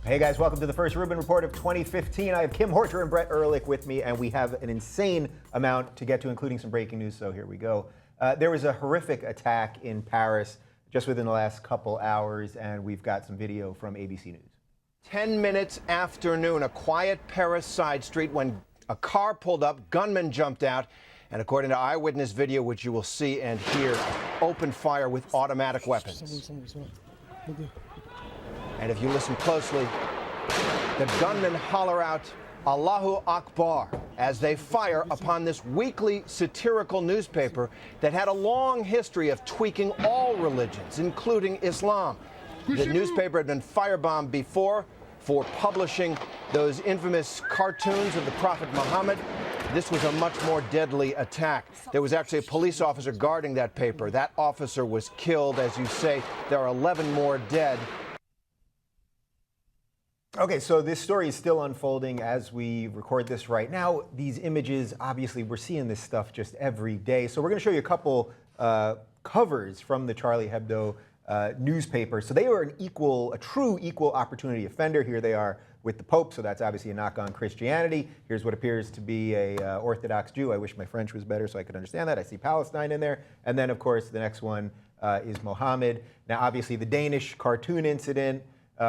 Hey guys, welcome to the first Rubin Report of 2015. I have Kim Horcher and Brett Erlich with me, and we have an insane amount to get to, including some breaking news, so here we go. There was a horrific attack in Paris just within the last couple hours, and we've got some video from ABC News. 10 minutes after noon, a quiet Paris side street when a car pulled up, gunmen jumped out, and according to eyewitness video, which you will see and hear, opened fire with automatic weapons. And if you listen closely, the gunmen holler out, Allahu Akbar, as they fire upon this weekly satirical newspaper that had a long history of tweaking all religions, including Islam. The newspaper had been firebombed before for publishing those infamous cartoons of the Prophet Muhammad. This was a much more deadly attack. There was actually a police officer guarding that paper. That officer was killed. As you say, there are 11 more dead. Okay, so this story is still unfolding as we record this right now. These images, obviously, we're seeing this stuff just every day. So we're going to show you a couple covers from the Charlie Hebdo newspaper. So they are a true equal opportunity offender. Here they are with the Pope, so that's obviously a knock on Christianity. Here's what appears to be a Orthodox Jew. I wish my French was better so I could understand that. I see Palestine in there. And then, of course, the next one is Mohammed. Now, obviously, the Danish cartoon incident,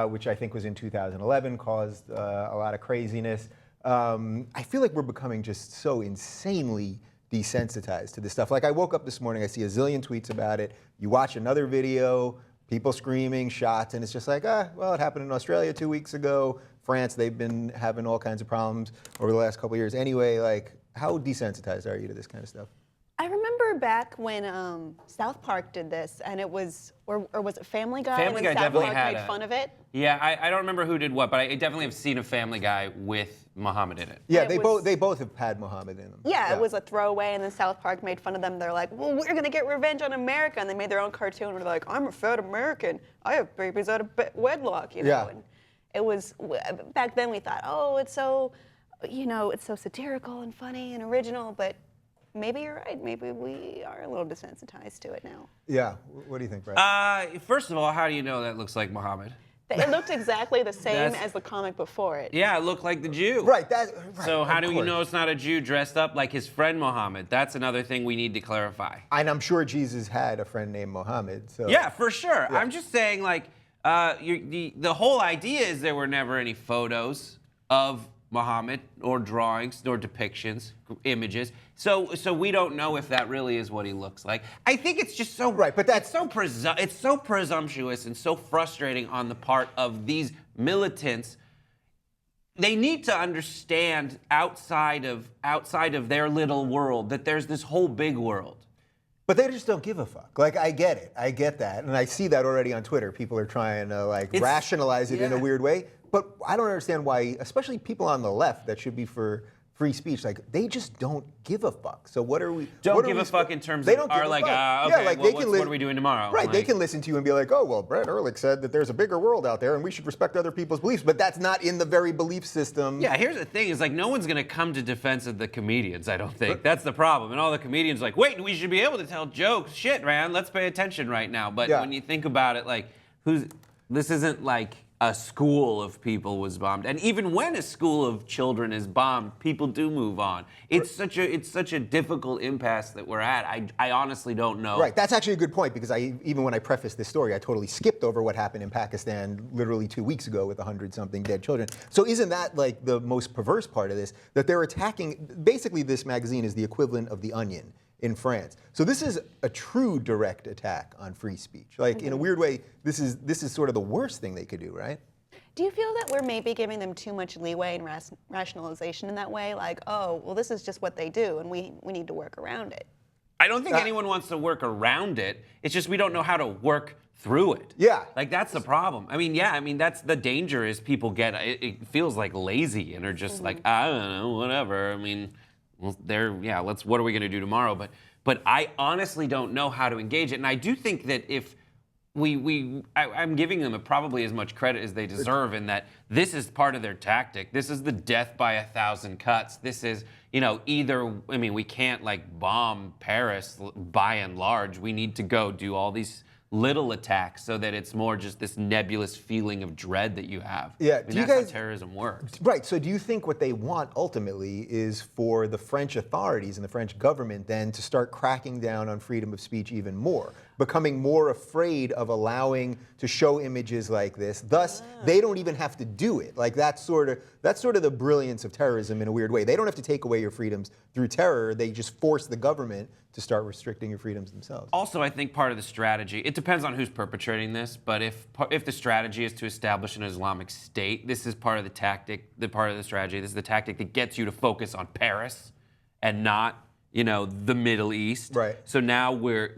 which I think was in 2011, caused a lot of craziness. I feel like we're becoming just so insanely desensitized to this stuff. Like, I woke up this morning, I see a zillion tweets about it. You watch another video, people screaming, shots, and it's just like, well, it happened in Australia 2 weeks ago. France, they've been having all kinds of problems over the last couple of years. Anyway, like, how desensitized are you to this kind of stuff? I remember back when South Park did this, and it was, or was it Family Guy? Family Guy South definitely Park had made fun of it. Yeah, I don't remember who did what, but I definitely have seen a Family Guy with Muhammad in it. Yeah, they both have had Muhammad in them. Yeah, it was a throwaway, and then South Park made fun of them. They're like, well, we're gonna get revenge on America, and they made their own cartoon where they're like, I'm a fat American. I have babies out of wedlock, you know. Yeah. And it was, back then we thought, oh, it's so, it's so satirical and funny and original, but maybe you're right. Maybe we are a little desensitized to it now. Yeah. What do you think, Brett? First of all, how do you know that looks like Muhammad? It looked exactly the same as the comic before it. Yeah, it looked like the Jew. Right. So how do we know it's not a Jew dressed up like his friend Muhammad? That's another thing we need to clarify. And I'm sure Jesus had a friend named Muhammad. So. Yeah, for sure. Yeah. I'm just saying, like, the whole idea is there were never any photos of Muhammad or drawings or depictions, images. So we don't know if that really is what he looks like. I think it's just so right, but that's it's so presumptuous and so frustrating on the part of these militants. They need to understand outside of their little world that there's this whole big world. But they just don't give a fuck. Like, I get it. I get that. And I see that already on Twitter. People are trying to, like, rationalize it in a weird way. But I don't understand why, especially people on the left that should be for free speech, like, they just don't give a fuck. So what are we... Don't give a fuck in terms of, are like, okay, yeah, like well, what are we doing tomorrow? Right, like, they can listen to you and be like, oh, well, Brett Erlich said that there's a bigger world out there and we should respect other people's beliefs. But that's not in the very belief system. Yeah, here's the thing, is like, no one's gonna come to defense of the comedians, I don't think. That's the problem. And all the comedians are like, wait, we should be able to tell jokes. Shit, man, let's pay attention right now. But when you think about it, like, this isn't like a school of people was bombed. And even when a school of children is bombed, people do move on. It's such a difficult impasse that we're at. I honestly don't know. Right, that's actually a good point, because even when I prefaced this story, I totally skipped over what happened in Pakistan literally 2 weeks ago with 100-something dead children. So isn't that like the most perverse part of this? That they're attacking, basically this magazine is the equivalent of The Onion in France. So this is a true direct attack on free speech. Like, in a weird way, this is sort of the worst thing they could do, right? Do you feel that we're maybe giving them too much leeway and rationalization in that way? Like, oh, well, this is just what they do, and we need to work around it. I don't think anyone wants to work around it. It's just we don't know how to work through it. Yeah. Like, that's the problem. I mean, that's the danger, is people get, it feels like lazy and are just like, I don't know, whatever. I mean, well, what are we gonna do tomorrow? But I honestly don't know how to engage it. And I do think that if I'm giving them probably as much credit as they deserve, in that this is part of their tactic. This is the death by 1,000 cuts. This is, we can't like bomb Paris by and large. We need to go do all these little attacks so that it's more just this nebulous feeling of dread that you have. Yeah, I mean, do you that's guys- how terrorism works. Right. So do you think what they want ultimately is for the French authorities and the French government then to start cracking down on freedom of speech even more, becoming more afraid of allowing to show images like this? Thus, they don't even have to do it. Like that's sort of the brilliance of terrorism in a weird way. They don't have to take away your freedoms through terror. They just force the government to start restricting your freedoms themselves. Also, I think part of the strategy, it depends on who's perpetrating this, but if the strategy is to establish an Islamic State, this is part of the tactic, the strategy, this is the tactic that gets you to focus on Paris and not, the Middle East. Right. So now we're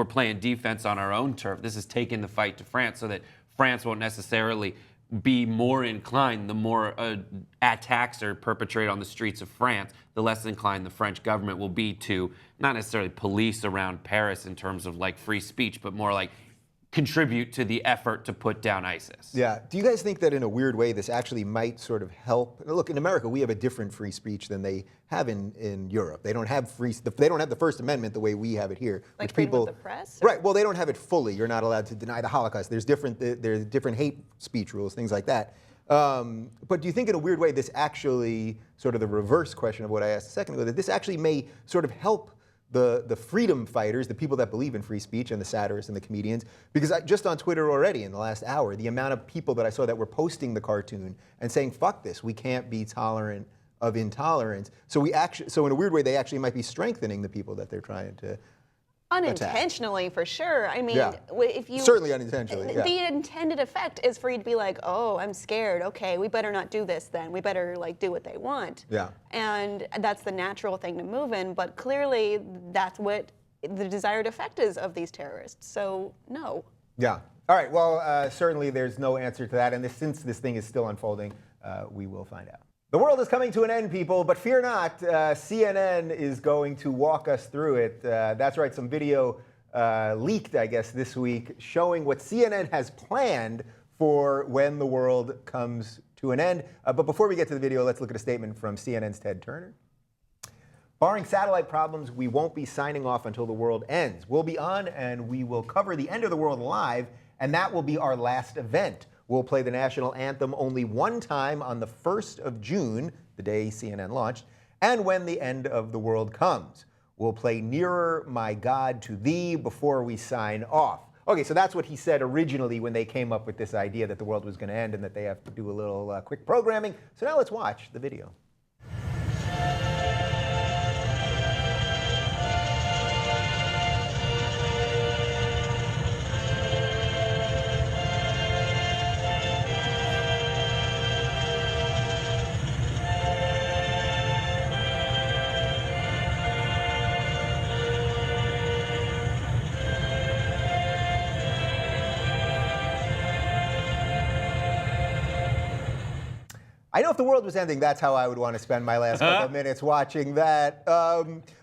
playing defense on our own turf. This is taking the fight to France so that France won't necessarily be more inclined, the more attacks are perpetrated on the streets of France, the less inclined the French government will be to not necessarily police around Paris in terms of like free speech, but more like contribute to the effort to put down ISIS. Yeah. Do you guys think that in a weird way this actually might sort of help? Look, in America we have a different free speech than they have in Europe. They don't have the First Amendment the way we have it here. Like which freedom people, of the press? Or? Right. Well, they don't have it fully. You're not allowed to deny the Holocaust. There's different hate speech rules, things like that. But do you think in a weird way this actually, sort of the reverse question of what I asked a second ago, that this actually may sort of help the freedom fighters, the people that believe in free speech, and the satirists and the comedians? Because just on Twitter already in the last hour, the amount of people that I saw that were posting the cartoon and saying, fuck this, we can't be tolerant of intolerance. So in a weird way, they actually might be strengthening the people that they're trying to Unintentionally, for sure. I mean, Yeah. if you Certainly unintentionally, yeah. The intended effect is for you to be like, oh, I'm scared. Okay, we better not do this then. We better do what they want. Yeah. And that's the natural thing to move in. But clearly, that's what the desired effect is of these terrorists. So no. Yeah. All right. Well, certainly there's no answer to that. And since this thing is still unfolding, we will find out. The world is coming to an end, people, but fear not. CNN is going to walk us through it. That's right. Some video leaked, I guess, this week showing what CNN has planned for when the world comes to an end. But before we get to the video, let's look at a statement from CNN's Ted Turner. Barring satellite problems, we won't be signing off until the world ends. We'll be on and we will cover the end of the world live, and that will be our last event. We'll play the national anthem only one time on the 1st of June, the day CNN launched, and when the end of the world comes. We'll play Nearer, My God, to Thee before we sign off. Okay, so that's what he said originally when they came up with this idea that the world was going to end and that they have to do a little quick programming. So now let's watch the video. I know if the world was ending, that's how I would want to spend my last couple of minutes watching that.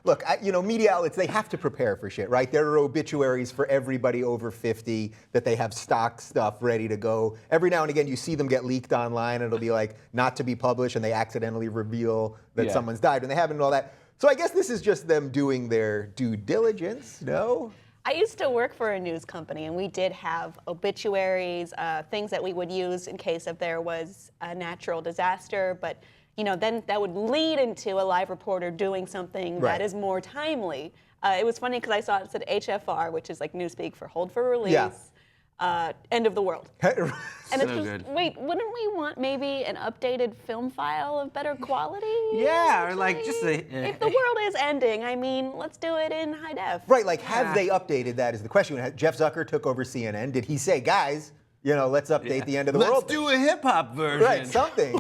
Look, media outlets, they have to prepare for shit, right? There are obituaries for everybody over 50 that they have stock stuff ready to go. Every now and again, you see them get leaked online, and it'll be like, not to be published, and they accidentally reveal that someone's died, and they haven't and all that. So I guess this is just them doing their due diligence, no? I used to work for a news company, and we did have obituaries, things that we would use in case if there was a natural disaster. But then that would lead into a live reporter doing something that is more timely. It was funny because I saw it said HFR, which is like newspeak for hold for release. Yeah. End of the world. And it's So just, good. wait, wouldn't we want maybe an updated film file of better quality? Yeah, or like just If the world is ending, I mean, let's do it in high def. Right, like have they updated that is the question. When Jeff Zucker took over CNN, did he say, guys, let's update the end of the Let's world? do a hip hop version. Right, something,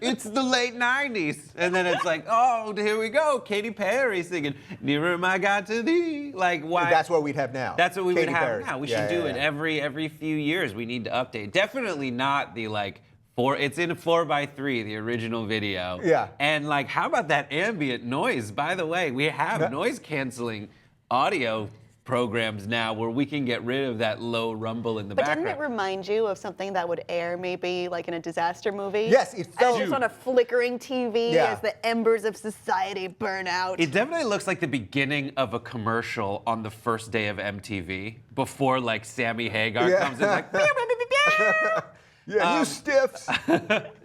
It's the late 90s. And then it's like, oh, here we go. Katy Perry singing, Nearer, My God, to Thee. Like, why? That's what we'd have now. That's what we Katy would have Perry. now. We Yeah, should do yeah, it yeah. every few years. We need to update. Definitely not the it's in 4:3, the original video. Yeah. And how about that ambient noise? By the way, we have noise canceling audio programs now where we can get rid of that low rumble in the But background. didn't it remind you of something that would air maybe like in a disaster movie? Yes, it felt- just on a flickering TV Yeah. as the embers of society burn out. It definitely looks like the beginning of a commercial on the first day of MTV before like Sammy Hagar Yeah. comes in like. "Pew, pew, pew, pew, pew." Yeah, you stiffs.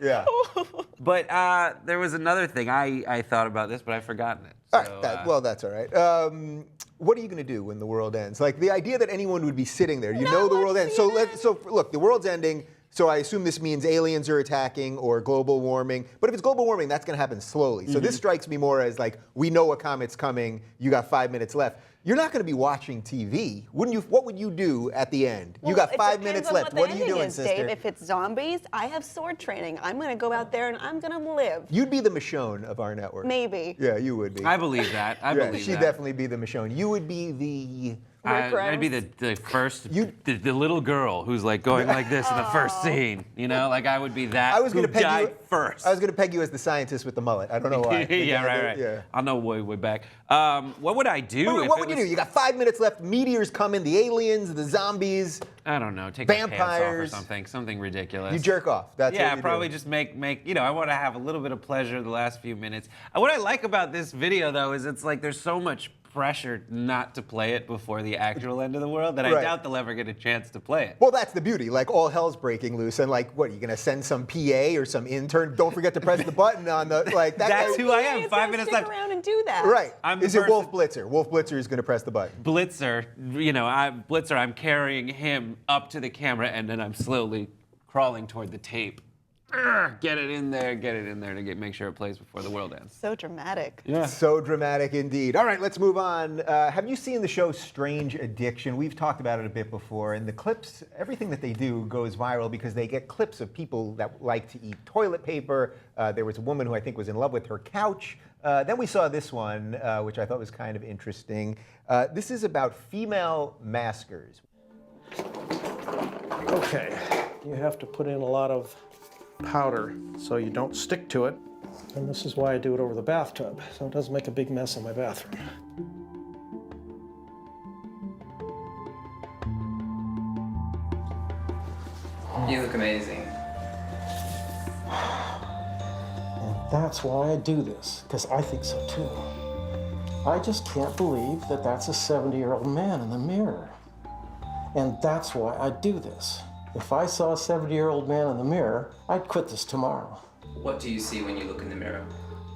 Yeah. But there was another thing I thought about this, but I've forgotten it. All So, right, well, that's all right. What are you going to do when the world ends? Like the idea that anyone would be sitting there, you know the world ends. So look, the world's ending. So I assume this means aliens are attacking or global warming. But if it's global warming, that's going to happen slowly. So this strikes me more as like, we know a comet's coming. You got 5 minutes left. You're not going to be watching TV, wouldn't you? What would you do at the end? You got 5 minutes left. What are you doing, sister? Dave, if it's zombies, I have sword training. I'm going to go out there and I'm going to live. You'd be the Michonne of our network. Maybe. Yeah, you would be. I believe that. I Yeah, believe she'd that. definitely be the Michonne. You would be the. I'd be the first, the little girl who's like going like this in the first scene. You know, like I would be that. I was going to who peg died you first. I was going to peg you as the scientist with the mullet. I don't know why. Yeah, right. Yeah. I'll know way back. What would I do? Wait, if what it would you was- do? You got 5 minutes left. Meteors coming. The aliens, the zombies. I don't know. Take my pants off or Vampires. something ridiculous. You jerk off. That's Yeah, what you probably do. just make. You know, I want to have a little bit of pleasure the last few minutes. What I like about this video though is it's like there's so much pressure not to play it before the actual end of the world that I Right. doubt they'll ever get a chance to play it. Well, that's the beauty. Like all hell's breaking loose, and like, what? Are you gonna send some PA or some intern? Don't forget to press the button on the like. That's guy- who I am. It's 5 gonna minutes stick left. around and do that. Right. I'm the Is it person- Wolf Blitzer? Wolf Blitzer is gonna press the button. Blitzer, you know, Blitzer, I'm carrying him up to the camera and then I'm slowly crawling toward the tape. Get it in there to make sure it plays before the world ends. So dramatic. Yeah. So dramatic indeed. All right, let's move on. Have you seen the show Strange Addiction? We've talked about it a bit before, and the clips, everything that they do goes viral because they get clips of people that like to eat toilet paper. There was a woman who I think was in love with her couch. Then we saw this one, which I thought was kind of interesting. This is about female maskers. Okay, you have to put in a lot of powder so you don't stick to it. And this is why I do it over the bathtub, so it doesn't make a big mess in my bathroom. You look amazing. And that's why I do this, because I think so too. I just can't believe that that's a 70-year-old man in the mirror. And that's why I do this. If I saw a 70-year-old man in the mirror, I'd quit this tomorrow. What do you see when you look in the mirror?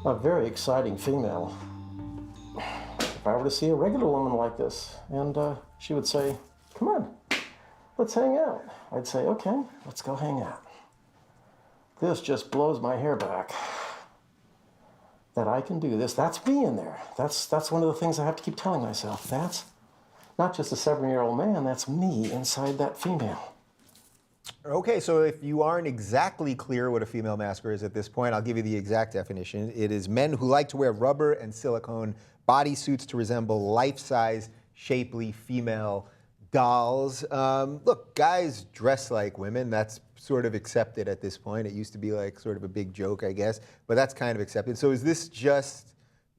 A very exciting female. If I were to see a regular woman like this, and she would say, "Come on, let's hang out," I'd say, "Okay, let's go hang out." This just blows my hair back. That I can do this. That's me in there. That's one of the things I have to keep telling myself. That's not just a 7-year-old man, that's me inside that female. Okay, so if you aren't exactly clear what a female masker is at this point, I'll give you the exact definition. It is men who like to wear rubber and silicone bodysuits to resemble life-size, shapely female dolls. Look, guys dress like women. That's sort of accepted at this point. It used to be like sort of a big joke, I guess, but that's kind of accepted. So is this just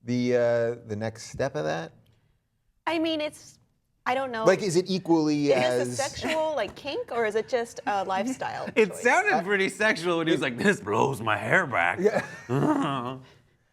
the next step of that? I mean, I don't know. Like, is it equally Is as... this a sexual like kink or is it just a lifestyle? It choice? sounded pretty sexual when he was like, "This blows my hair back." Yeah.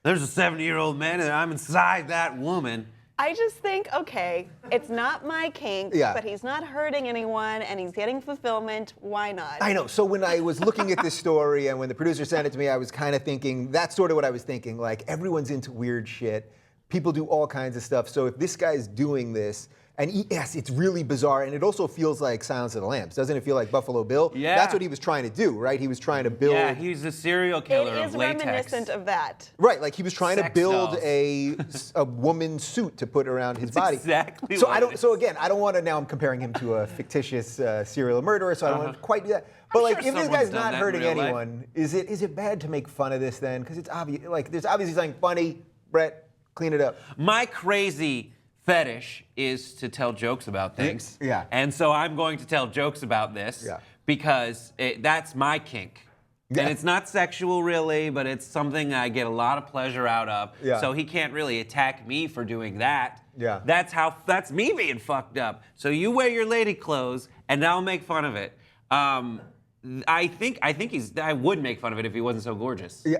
There's a 70-year-old man and I'm inside that woman. I just think, okay, it's not my kink, Yeah. but he's not hurting anyone and he's getting fulfillment. Why not? I know. So when I was looking at this story and when the producer sent it to me, I was kind of thinking, that's sort of what I was thinking. Like, everyone's into weird shit. People do all kinds of stuff. So if this guy's doing this, and yes, it's really bizarre, and it also feels like Silence of the Lambs. Doesn't it feel like Buffalo Bill? Yeah. That's what he was trying to do, right? He was trying to build... Yeah, he's a serial It killer is of latex. reminiscent of that. Right, like he was trying to Sex build dolls. a woman's suit to put around his body. exactly So what I it don't. is. So again, I don't want to. Now I'm comparing him to a fictitious serial murderer. So I don't want to quite do that. But I'm like, sure if this someone's guy's done not that in hurting real life. anyone, is it bad to make fun of this then? Because it's obvious. Like, there's obviously something funny. Brett, clean it up. My crazy fetish is to tell jokes about things. Yeah. And so I'm going to tell jokes about this Yeah. because that's my kink. And it's not sexual really, but it's something I get a lot of pleasure out of. Yeah. So he can't really attack me for doing that. Yeah. That's me being fucked up. So you wear your lady clothes and I'll make fun of it. I think I would make fun of it if he wasn't so gorgeous. Yeah.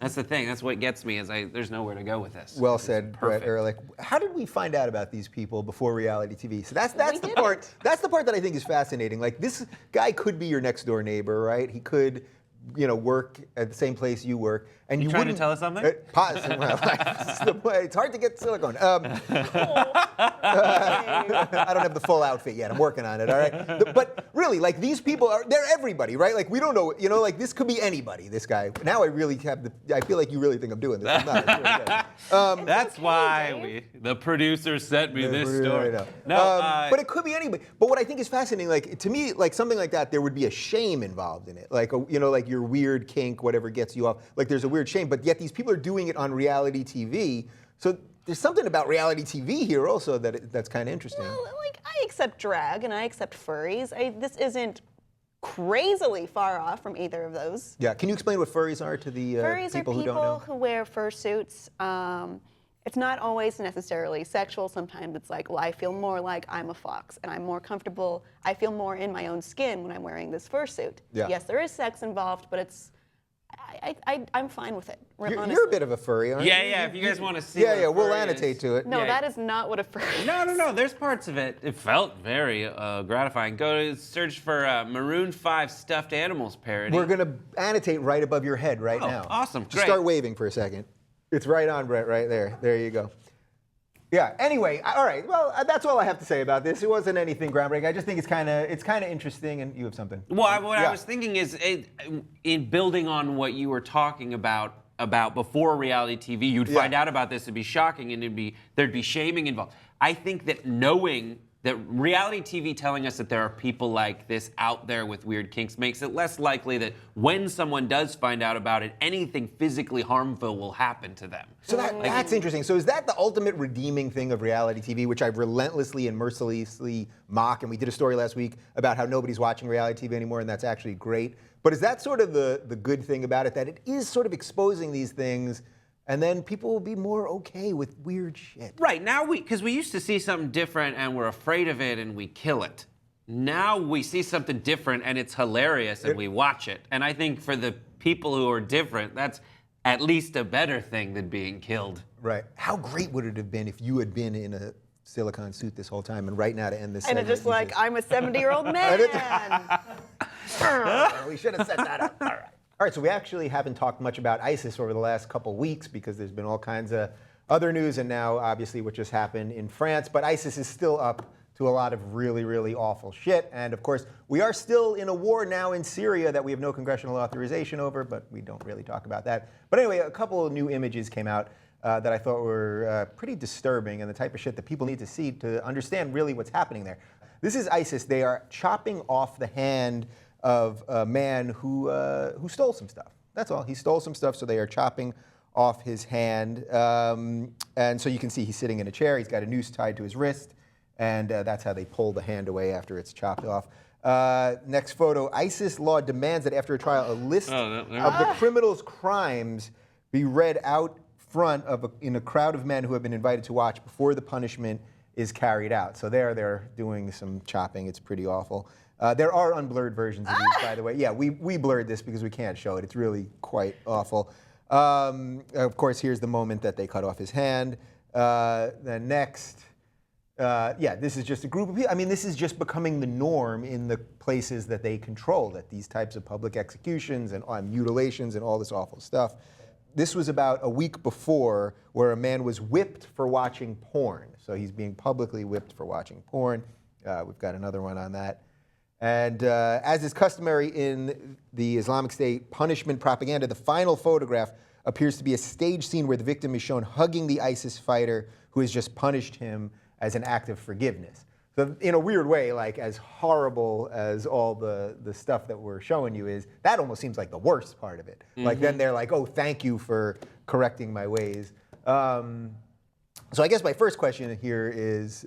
That's the thing. That's what gets me is there's nowhere to go with this. Well It's said, Brett perfect. Erlich. How did we find out about these people before reality TV? So that's the didn't. part. That's the part that I think is fascinating. Like, this guy could be your next door neighbor, right? He could, work at the same place you work, and you trying to wouldn't tell us something? It's hard to get silicone. I don't have the full outfit yet. I'm working on it. All right. But really, like, these people they're everybody, right? Like, we don't know. Like, this could be anybody. This guy. Now I really have I feel like you really think I'm doing this. I'm not. It's really good. That's okay, why Dave. the producer sent me this story. I know. No, but it could be anybody. But what I think is fascinating, like, to me, like, something like that, there would be a shame involved in it. Like, like your weird kink, whatever gets you off. Like, there's a weird shame. But yet these people are doing it on reality TV. So there's something about reality TV here also that's kind of interesting. Well, like, I accept drag and I accept furries. This isn't crazily far off from either of those. Yeah. Can you explain what furries are to the Furries people are who don't know? people who wear fursuits. It's not always necessarily sexual. Sometimes it's like, well, I feel more like I'm a fox and I'm more comfortable. I feel more in my own skin when I'm wearing this fursuit. Yeah. Yes, there is sex involved, but I'm fine with it. You're a bit of a furry, aren't you? yeah. If you guys want to see, Yeah, what yeah. a We'll furry annotate is. to it. No, Yeah. that is not what a furry is. No. There's parts of it. It felt very gratifying. Go to search for Maroon 5 stuffed animals parody. We're gonna annotate right above your head right now. Awesome. Just Great. start waving for a second. It's right on, Brett. Right there. There you go. Yeah. Anyway, all right. Well, that's all I have to say about this. It wasn't anything groundbreaking. I just think it's kind of interesting, and you have something. Well, what Yeah. I was thinking is, in building on what you were talking about before reality TV, you'd find out about this, it'd be shocking, and there'd be shaming involved. I think that knowing that reality TV telling us that there are people like this out there with weird kinks makes it less likely that when someone does find out about it, anything physically harmful will happen to them. So that's interesting. So is that the ultimate redeeming thing of reality TV, which I relentlessly and mercilessly mock? And we did a story last week about how nobody's watching reality TV anymore, and that's actually great. But is that sort of the good thing about it, that it is sort of exposing these things, and then people will be more okay with weird shit? Right, now because we used to see something different and we're afraid of it and we kill it. Now we see something different and it's hilarious and we watch it. And I think for the people who are different, that's at least a better thing than being killed. Right. How great would it have been if you had been in a silicone suit this whole time, and right now to end this And segment, it's just you like, I'm a 70-year-old man. we should have set that up. All right. All right, so we actually haven't talked much about ISIS over the last couple weeks because there's been all kinds of other news, and now obviously what just happened in France. But ISIS is still up to a lot of really, really awful shit. And of course, we are still in a war now in Syria that we have no congressional authorization over, but we don't really talk about that. But anyway, a couple of new images came out that I thought were pretty disturbing, and the type of shit that people need to see to understand really what's happening there. This is ISIS. They are chopping off the hand of a man who stole some stuff. That's all. He stole some stuff, so they are chopping off his hand. And so you can see he's sitting in a chair. He's got a noose tied to his wrist, and that's how they pull the hand away after it's chopped off. Next photo. ISIS law demands that after a trial, a list of the criminal's crimes be read out front in a crowd of men who have been invited to watch before the punishment is carried out. So they're doing some chopping. It's pretty awful. There are unblurred versions of these, by the way. Yeah, we blurred this because we can't show it. It's really quite awful. Of course, here's the moment that they cut off his hand. Then next, this is just a group of people. I mean, this is just becoming the norm in the places that they control, that these types of public executions and mutilations and all this awful stuff. This was about a week before, where a man was whipped for watching porn. So he's being publicly whipped for watching porn. We've got another one on that. And as is customary in the Islamic State punishment propaganda, the final photograph appears to be a stage scene where the victim is shown hugging the ISIS fighter who has just punished him as an act of forgiveness. So in a weird way, like, as horrible as all the stuff that we're showing you is, that almost seems like the worst part of it. Mm-hmm. Like, then they're like, oh, thank you for correcting my ways. So I guess my first question here is,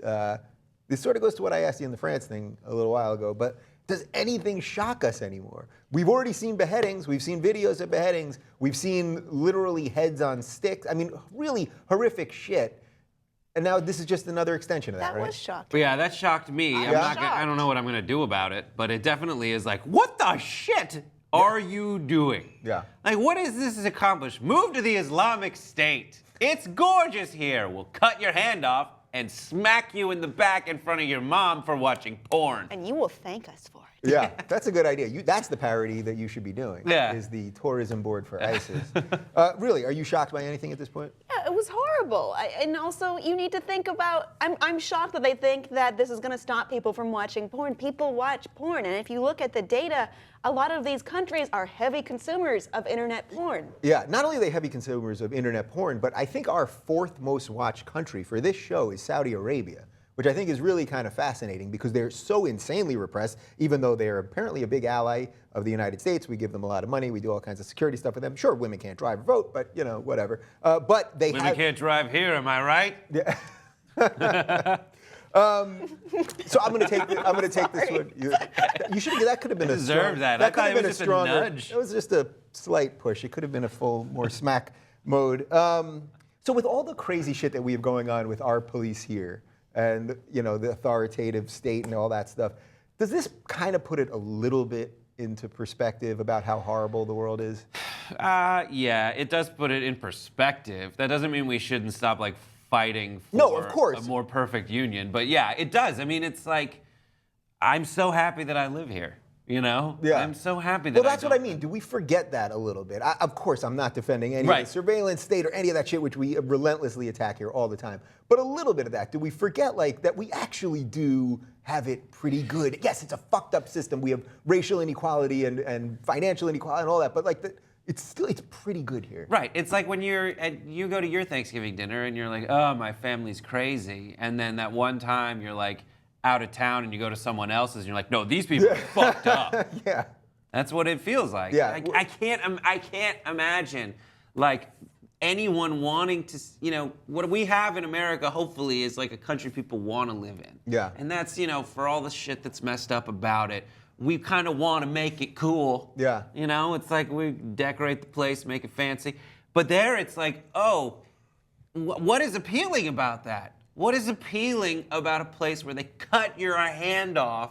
this sort of goes to what I asked you in the France thing a little while ago, but does anything shock us anymore? We've already seen beheadings. We've seen videos of beheadings. We've seen literally heads on sticks. I mean, really horrific shit. And now this is just another extension of that, That right? was shocking. But yeah, that shocked me. I'm I'm not shocked. I don't know what I'm gonna do about it, but it definitely is like, what the shit are you doing? Yeah. Like, what is this accomplished? Move to the Islamic State. It's gorgeous here. We'll cut your hand off and smack you in the back in front of your mom for watching porn. And you will thank us for it. Yeah, that's a good idea. That's the parody that you should be doing. Yeah. Is the tourism board for ISIS. Really, are you shocked by anything at this point? Yeah, it was horrible. And also, you need to think about, I'm shocked that they think that this is going to stop people from watching porn. People watch porn. And if you look at the data, a lot of these countries are heavy consumers of internet porn. Yeah, not only are they heavy consumers of internet porn, but I think our fourth most watched country for this show is Saudi Arabia, which I think is really kind of fascinating because they're so insanely repressed, even though they're apparently a big ally of the United States. We give them a lot of money. We do all kinds of security stuff with them. Sure, women can't drive or vote, but you know, whatever. But they Women can't drive here, am I right? Yeah. So I'm gonna take this one. You should. That could have been a Deserved strong, that. I could thought have it been was just a stronger. nudge. It was just a slight push. It could have been a full, more smack mode. So with all the crazy shit that we have going on with our police here, and you know the authoritative state and all that stuff, does this kind of put it a little bit into perspective about how horrible the world is? Yeah, it does put it in perspective. That doesn't mean we shouldn't stop like fighting for No, of course. a more perfect union. But yeah, it does. I mean, it's like, I'm so happy that I live here. You know? Yeah. I'm so happy that Well, that's what I don't. mean. Do we forget that a little bit? Of course, I'm not defending any of Right. the surveillance state or any of that shit, which we relentlessly attack here all the time. But a little bit of that. Do we forget, like, that we actually do have it pretty good? Yes, it's a fucked up system. We have racial inequality and financial inequality and all that. But like, it's pretty good here. Right. It's like when you go to your Thanksgiving dinner and you're like, oh, my family's crazy. And then that one time you're like out of town and you go to someone else's and you're like, no, these people are fucked up. Yeah. That's what it feels like. Yeah. I can't imagine like anyone wanting to, you know, what we have in America hopefully is like a country people want to live in. Yeah. And that's, you know, for all the shit that's messed up about it, we kind of want to make it cool. Yeah. You know, it's like we decorate the place, make it fancy. But there it's like, oh, what is appealing about that? What is appealing about a place where they cut your hand off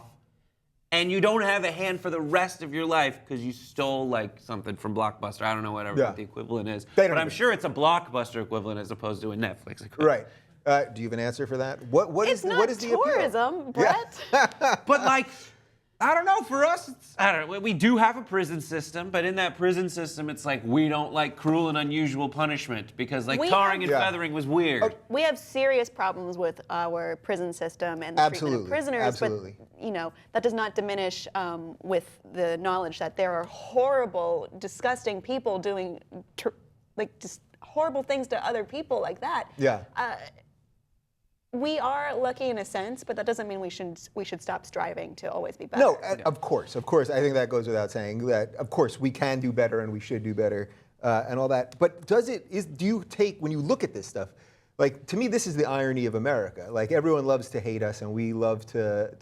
and you don't have a hand for the rest of your life because you stole like something from Blockbuster? I don't know whatever Yeah. the equivalent is. They don't But I'm even- sure it's a Blockbuster equivalent as opposed to a Netflix equivalent. Right. Do you have an answer for that? What is It's not what is the appeal? tourism, Brett. But like, I don't know, for us, I don't know, we do have a prison system, but in that prison system, it's like we don't like cruel and unusual punishment because like We tarring have- and Yeah. feathering was weird. We have serious problems with our prison system and the treatment Absolutely, of prisoners, absolutely. but you know that does not diminish with the knowledge that there are horrible, disgusting people doing like just horrible things to other people like that. Yeah. We are lucky in a sense, but that doesn't mean we should stop striving to always be better. No, of course. I think that goes without saying that, of course, we can do better and we should do better and all that. But do you take, when you look at this stuff, like, to me, this is the irony of America. Like, everyone loves to hate us and we love to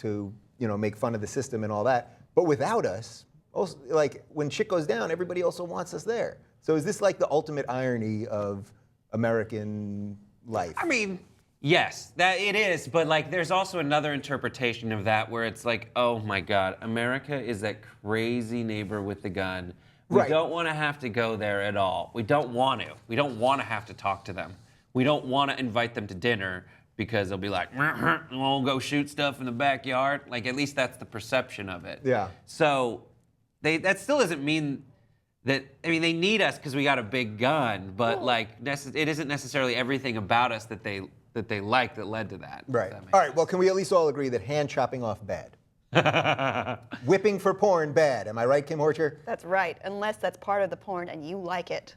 you know, make fun of the system and all that. But without us, also, like, when shit goes down, everybody also wants us there. So is this like the ultimate irony of American life? I mean, yes, that it is, but like there's also another interpretation of that where it's like, oh my God, America is that crazy neighbor with the gun. We Right. don't want to have to go there at all. We don't want to. We don't want to have to talk to them. We don't want to invite them to dinner because they'll be like, we'll go shoot stuff in the backyard. Like, at least that's the perception of it. Yeah. So that still doesn't mean that, I mean, they need us because we got a big gun, but like, it isn't necessarily everything about us that they like that led to that. if Right. that makes All right. Well, can we at least all agree that hand chopping off bad? Whipping for porn bad. Am I right, Kim Horcher? That's right, unless that's part of the porn and you like it.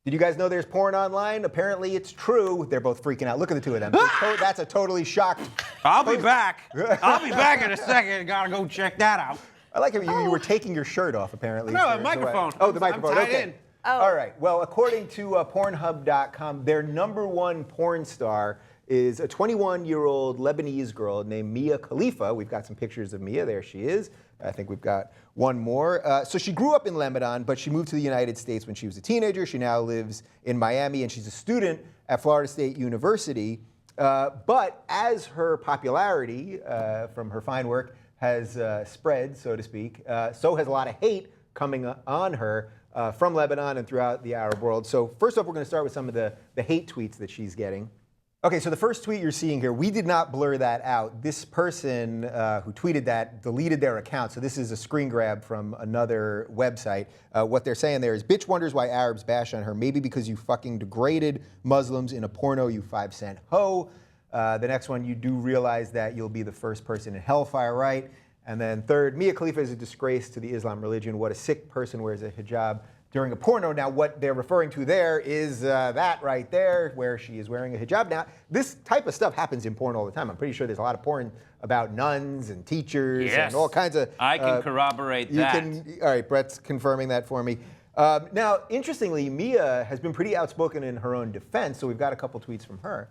Did you guys know there's porn online? Apparently it's true. They're both freaking out. Look at the two of them. That's a totally shocked. I'll be back. I'll be back in a second. Gotta go check that out. I like how you were taking your shirt off, apparently. No, a for- microphone. Oh, the I'm microphone. tied Okay. in. Oh. All right. Well, according to Pornhub.com, their #1 porn star is a 21-year-old Lebanese girl named Mia Khalifa. We've got some pictures of Mia. There she is. I think we've got one more. So she grew up in Lebanon, but she moved to the United States when she was a teenager. She now lives in Miami, and she's a student at Florida State University. But as her popularity from her fine work has spread, so to speak, so has a lot of hate coming on her from Lebanon and throughout the Arab world. So first off, we're going to start with some of the hate tweets that she's getting. Okay, so the first tweet you're seeing here, we did not blur that out. This person who tweeted that deleted their account. So this is a screen grab from another website. What they're saying there is, bitch wonders why Arabs bash on her. Maybe because you fucking degraded Muslims in a porno, you 5-cent hoe. The next one, you do realize that you'll be the first person in hellfire, right? And then third, Mia Khalifa is a disgrace to the Islam religion. What a sick person wears a hijab during a porno. Now, what they're referring to there is that right there, where she is wearing a hijab. Now, this type of stuff happens in porn all the time. I'm pretty sure there's a lot of porn about nuns and teachers and all kinds of... I can corroborate that. All right, Brett's confirming that for me. Now, interestingly, Mia has been pretty outspoken in her own defense, so we've got a couple tweets from her.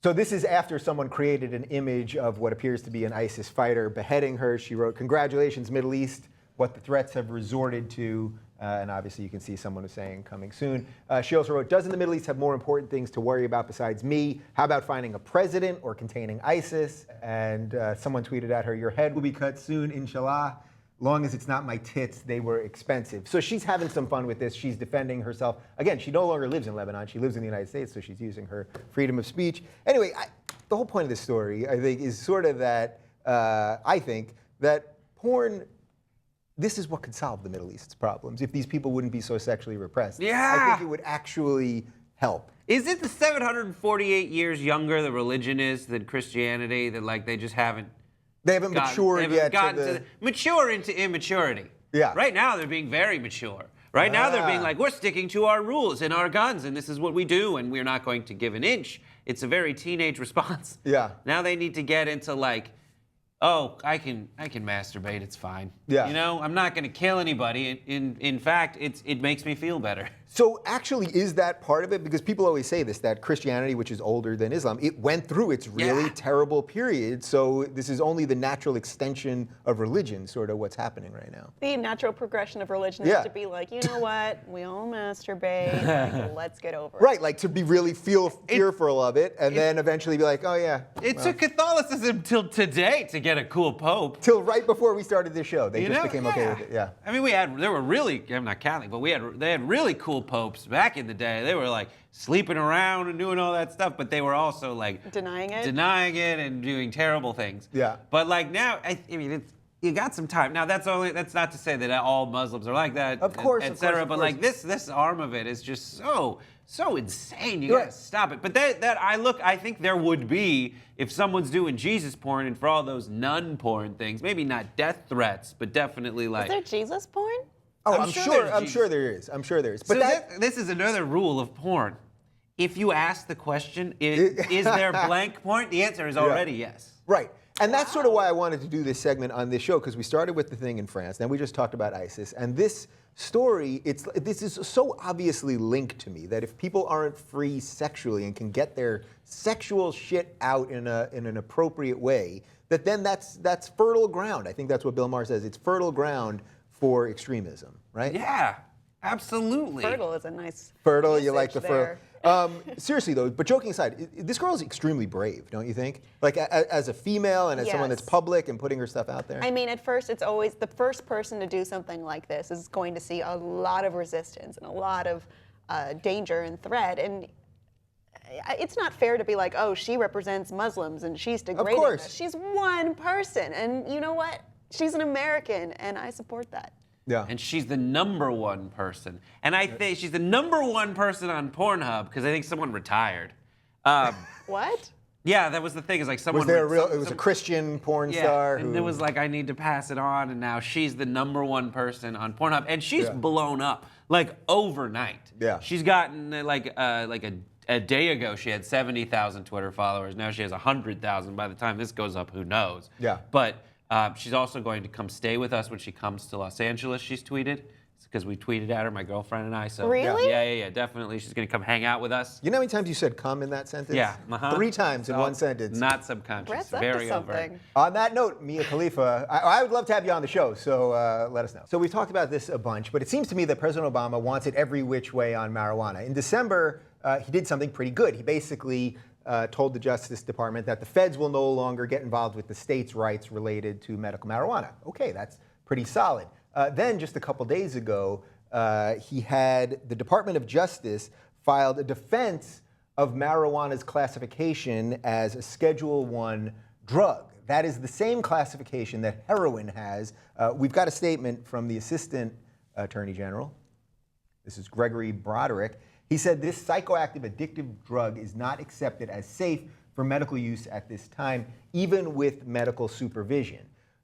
So this is after someone created an image of what appears to be an ISIS fighter beheading her. She wrote, "Congratulations, Middle East, what the threats have resorted to." And obviously you can see someone was saying coming soon. She also wrote, "Doesn't the Middle East have more important things to worry about besides me? How about finding a president or containing ISIS?" And someone tweeted at her, "Your head will be cut soon, inshallah. Long as it's not my tits, they were expensive." So she's having some fun with this. She's defending herself. Again, she no longer lives in Lebanon. She lives in the United States, so she's using her freedom of speech. Anyway, the whole point of this story, I think, is sort of that, I think, that porn, this is what could solve the Middle East's problems if these people wouldn't be so sexually repressed. Yeah. I think it would actually help. Is it the 748 years younger the religion is than Christianity, that like they just haven't They haven't matured yet. Mature into immaturity. Yeah. Right now they're being very mature. Right now they're being like, we're sticking to our rules and our guns, and this is what we do, and we're not going to give an inch. It's a very teenage response. Yeah. Now they need to get into like, oh, I can masturbate. It's fine. Yeah. You know, I'm not going to kill anybody. In fact, it makes me feel better. So actually, is that part of it? Because people always say this, that Christianity, which is older than Islam, it went through its really terrible period. So this is only the natural extension of religion, sort of what's happening right now. The natural progression of religion is to be like, you know what, we all masturbate, like, let's get over it. Right, like to be really fearful of it, and then eventually be like, oh yeah. It took Catholicism till today to get a cool pope. Till right before we started this show, they just became okay with it. Yeah. I mean, I'm not Catholic, but they had really cool popes back in the day. They were like sleeping around and doing all that stuff, but they were also like denying it and doing terrible things. Yeah. But like now, I mean, you got some time. Now that's not to say that all Muslims are like that, of course, etc. But like this arm of it is just so insane. You gotta stop it. But I think there would be, if someone's doing Jesus porn and for all those nun porn things, maybe not death threats, but definitely like. Is there Jesus porn? Oh, I'm sure there is. But so this is another rule of porn. If you ask the question, is there blank porn? The answer is already yes. Right. And that's sort of why I wanted to do this segment on this show, because we started with the thing in France, then we just talked about ISIS, and this story, this is so obviously linked to me that if people aren't free sexually and can get their sexual shit out in an appropriate way, then that's fertile ground. I think that's what Bill Maher says. It's fertile ground for extremism, right? Yeah, absolutely. Fertile is a nice fertile. You like the fertile. Seriously though, but joking aside, this girl is extremely brave, don't you think? Like as a female and as someone that's public and putting her stuff out there. I mean, at first, it's always the first person to do something like this is going to see a lot of resistance and a lot of danger and threat. And it's not fair to be like, oh, she represents Muslims and she's degrading. Of course. Us. She's one person, and you know what? She's an American, and I support that. Yeah. And she's the #1 person. And I think she's the #1 person on Pornhub because I think someone retired. What? Yeah, that was the thing. Is like someone. It was a Christian porn star. And it was like, I need to pass it on, and now she's the #1 person on Pornhub, and she's blown up like overnight. Yeah. She's gotten like a day ago she had 70,000 Twitter followers. Now she has 100,000. By the time this goes up, who knows? Yeah. But she's also going to come stay with us when she comes to Los Angeles. She's tweeted. because we tweeted at her, my girlfriend and I. So Really? Yeah, definitely. She's gonna come hang out with us. You know how many times you said "come" in that sentence? Yeah, 3 times in So, one sentence. Not subconscious. Brett's up Very to something. overt. On that note, Mia Khalifa, I would love to have you on the show, so let us know. So we've talked about this a bunch, but it seems to me that President Obama wants it every which way on marijuana. In December, he did something pretty good. He basically told the Justice Department that the feds will no longer get involved with the states' rights related to medical marijuana. Okay, that's pretty solid. Then, just a couple days ago, he had the Department of Justice filed a defense of marijuana's classification as a Schedule I drug. That is the same classification that heroin has. We've got a statement from the Assistant Attorney General. This is Gregory Broderick. He said this psychoactive addictive drug is not accepted as safe for medical use at this time, even with medical supervision.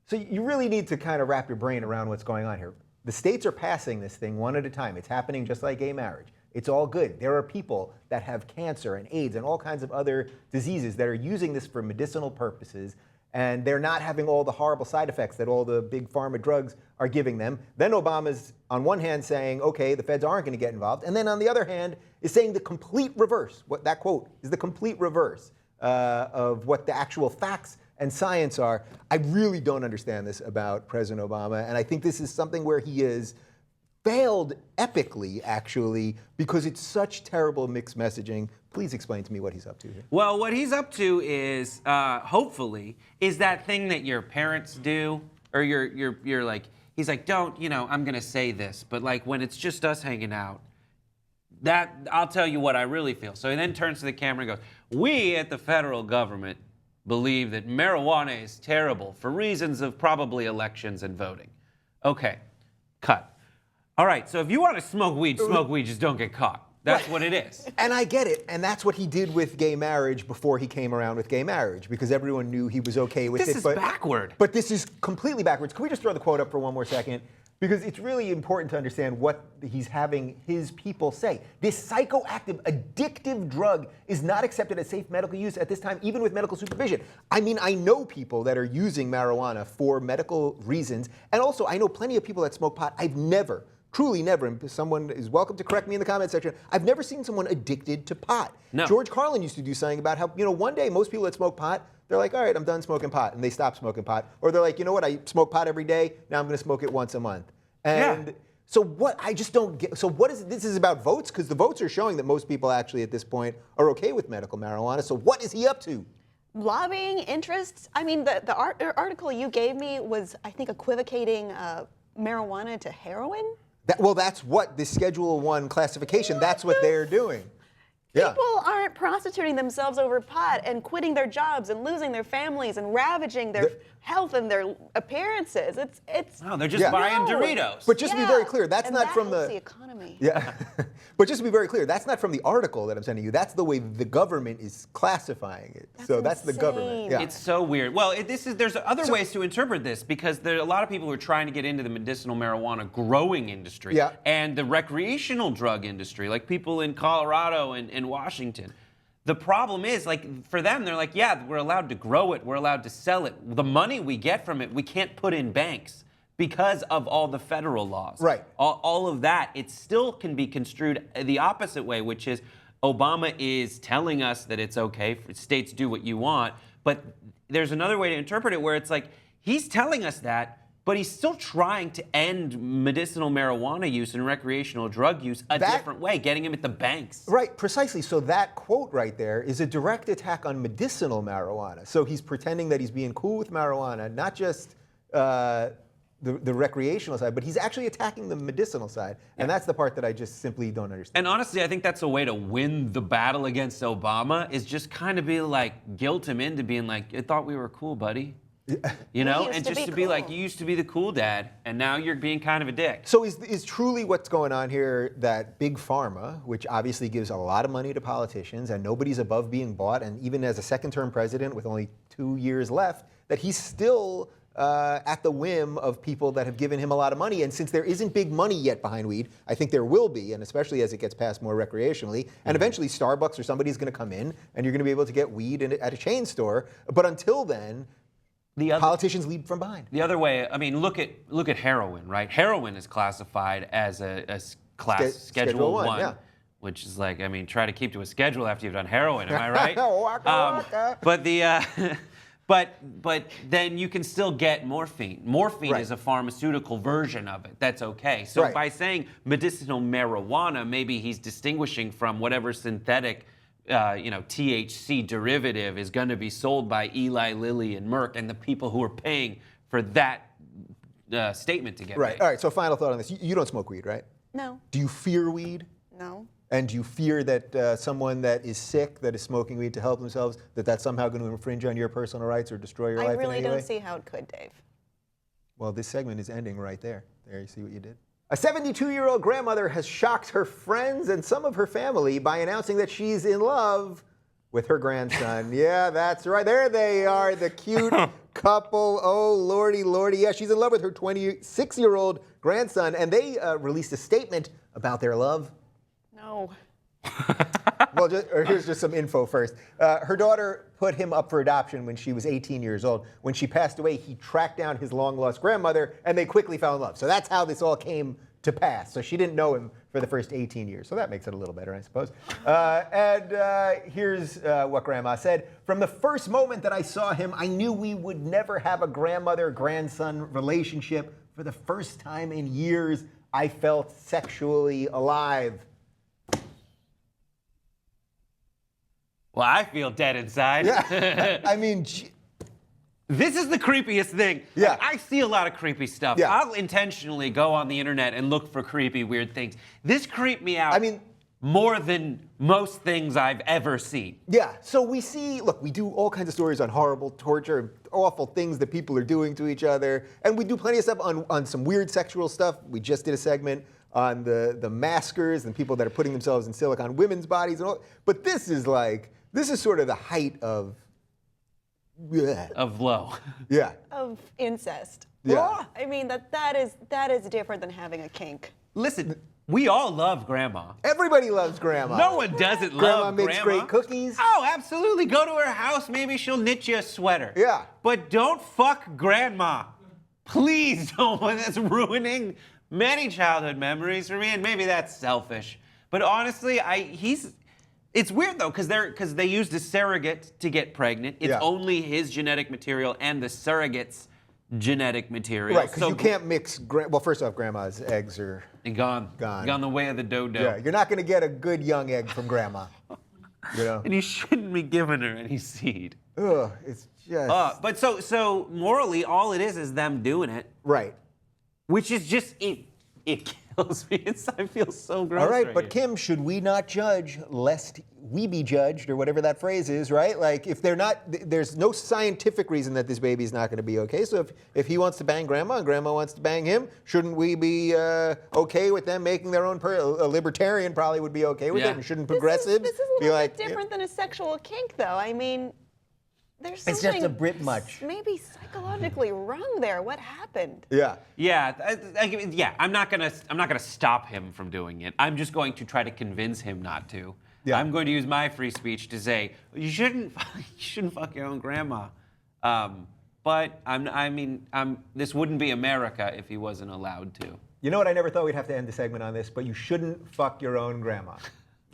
So you really need to kind of wrap your brain around what's going on here. The states are passing this thing one at a time. It's happening just like gay marriage. It's all good. There are people that have cancer and AIDS and all kinds of other diseases that are using this for medicinal purposes, and they're not having all the horrible side effects that all the big pharma drugs are giving them. Then Obama's on one hand saying, okay, the feds aren't going to get involved, and then on the other hand is saying the complete reverse. What that quote is the complete reverse of what the actual facts and science are. I really don't understand this about President Obama, and I think this is something where he is failed epically, actually, because it's such terrible mixed messaging. Please explain to me what he's up to here. Well, what he's up to is, hopefully, is that thing that your parents do, or you're like, he's like, don't, I'm gonna say this, but like when it's just us hanging out, that I'll tell you what I really feel. So he then turns to the camera and goes, we at the federal government believe that marijuana is terrible for reasons of probably elections and voting. Okay, cut. All right, so if you want to smoke weed, just don't get caught. That's what it is. And I get it, and that's what he did with gay marriage before he came around with gay marriage, because everyone knew he was okay with it. This is backward. But this is completely backwards. Can we just throw the quote up for one more second? Because it's really important to understand what he's having his people say. This psychoactive, addictive drug is not accepted as safe medical use at this time, even with medical supervision. I mean, I know people that are using marijuana for medical reasons, and also I know plenty of people that smoke pot. I've never, truly never, and someone is welcome to correct me in the comment section, I've never seen someone addicted to pot. No. George Carlin used to do something about how, one day most people that smoke pot, they're like, all right, I'm done smoking pot, and they stop smoking pot. Or they're like, you know what, I smoke pot every day, now I'm gonna smoke it once a month. And so what, I just don't get, so what is, this is about votes? Because the votes are showing that most people actually at this point are okay with medical marijuana, so what is he up to? Lobbying interests. I mean, the article you gave me was, I think, equivocating marijuana to heroin. Well, that's what the Schedule I classification, that's what they're doing. People aren't prostituting themselves over pot and quitting their jobs and losing their families and ravaging their health and their appearances. It's No, they're just buying Doritos. But just to be very clear, that's and not that from helps the economy. Yeah, but just to be very clear, that's not from the article that I'm sending you. That's the way the government is classifying it. So that's the government. Yeah. It's so weird. Well, there's other ways to interpret this, because there are a lot of people who are trying to get into the medicinal marijuana growing industry and the recreational drug industry, like people in Colorado and Washington. The problem is, like, for them, they're like, yeah, we're allowed to grow it, we're allowed to sell it. The money we get from it, we can't put in banks because of all the federal laws. Right. All of that, it still can be construed the opposite way, which is Obama is telling us that it's okay, for states do what you want, but there's another way to interpret it where it's like, he's telling us that, but he's still trying to end medicinal marijuana use and recreational drug use a different way, getting him at the banks. Right, precisely. So that quote right there is a direct attack on medicinal marijuana. So he's pretending that he's being cool with marijuana, not just the recreational side, but he's actually attacking the medicinal side. And that's the part that I just simply don't understand. And honestly, I think that's a way to win the battle against Obama, is just kind of be like, guilt him into being like, I thought we were cool, buddy. And just to be like, you used to be the cool dad, and now you're being kind of a dick. So is truly what's going on here that big pharma, which obviously gives a lot of money to politicians, and nobody's above being bought, and even as a second-term president with only 2 years left, that he's still at the whim of people that have given him a lot of money. And since there isn't big money yet behind weed, I think there will be, and especially as it gets passed more recreationally, and eventually Starbucks or somebody's going to come in, and you're going to be able to get weed at a chain store. But until then, politicians lead from behind. The other way, I mean, look at heroin, right? Heroin is classified as a Schedule 1. Yeah. Which is like, I mean, try to keep to a schedule after you've done heroin, am I right? Waka, waka. But but then you can still get morphine. Morphine Right. is a pharmaceutical version of it. That's okay. So Right. by saying medicinal marijuana, maybe he's distinguishing from whatever synthetic, THC derivative is going to be sold by Eli Lilly and Merck and the people who are paying for that statement to get Right. made. All right. So final thought on this. You don't smoke weed, right? No, Do you fear weed? no. And do you fear that someone that is sick, that is smoking weed to help themselves, that's somehow going to infringe on your personal rights or destroy your I life really in any way? don't see how it could, Dave. Well, this segment is ending right there. There, you see what you did? A 72-year-old grandmother has shocked her friends and some of her family by announcing that she's in love with her grandson. Yeah, that's right. There they are, the cute couple. Oh, lordy, lordy. Yeah, she's in love with her 26-year-old grandson, and they released a statement about their love. No. Well, here's just some info first. Her daughter put him up for adoption when she was 18 years old. When she passed away, he tracked down his long-lost grandmother, and they quickly fell in love. So that's how this all came to pass. So she didn't know him for the first 18 years. So that makes it a little better, I suppose. Here's what Grandma said. From the first moment that I saw him, I knew we would never have a grandmother-grandson relationship. For the first time in years, I felt sexually alive. Well, I feel dead inside. Yeah. I mean, This is the creepiest thing. Yeah. Like, I see a lot of creepy stuff. Yeah. I'll intentionally go on the internet and look for creepy, weird things. This creeped me out I mean, more than most things I've ever seen. yeah, so we do all kinds of stories on horrible torture, awful things that people are doing to each other, and we do plenty of stuff on some weird sexual stuff. We just did a segment on the maskers and people that are putting themselves in silicone women's bodies and all. But this is sort of the height of, Of low. yeah. Of incest. Yeah. I mean, that is different than having a kink. Listen, we all love Grandma. Everybody loves Grandma. No one doesn't Grandma love makes Grandma. great cookies. Oh, absolutely. Go to her house. Maybe she'll knit you a sweater. Yeah. But don't fuck Grandma. Please don't. That's ruining many childhood memories for me, and maybe that's selfish. But honestly, it's weird though, because they used a surrogate to get pregnant. It's Yeah. only his genetic material and the surrogate's genetic material. Right, because you can't mix, well, first off, Grandma's eggs are, Gone. Gone. Gone the way of the dodo. yeah, you're not going to get a good young egg from Grandma. You know? And you shouldn't be giving her any seed. Ugh, it's just, But so morally, all it is them doing it, right. which is just it kills me. I feel so gross. All right, but here. Kim, should we not judge lest we be judged, or whatever that phrase is, right? Like, if they're not, there's no scientific reason that this baby's not going to be okay. So if he wants to bang Grandma and Grandma wants to bang him, shouldn't we be okay with them making their own? A libertarian probably would be okay with Yeah. it, and shouldn't progressives This is a be little like, bit different than a sexual kink, though. I mean, there's It's something just a bit much. maybe psychologically wrong there. What happened? Yeah. Yeah, I'm not gonna stop him from doing it. I'm just going to try to convince him not to. Yeah. I'm going to use my free speech to say you shouldn't fuck your own grandma. But this wouldn't be America if he wasn't allowed to. You know what? I never thought we'd have to end the segment on this, but you shouldn't fuck your own grandma.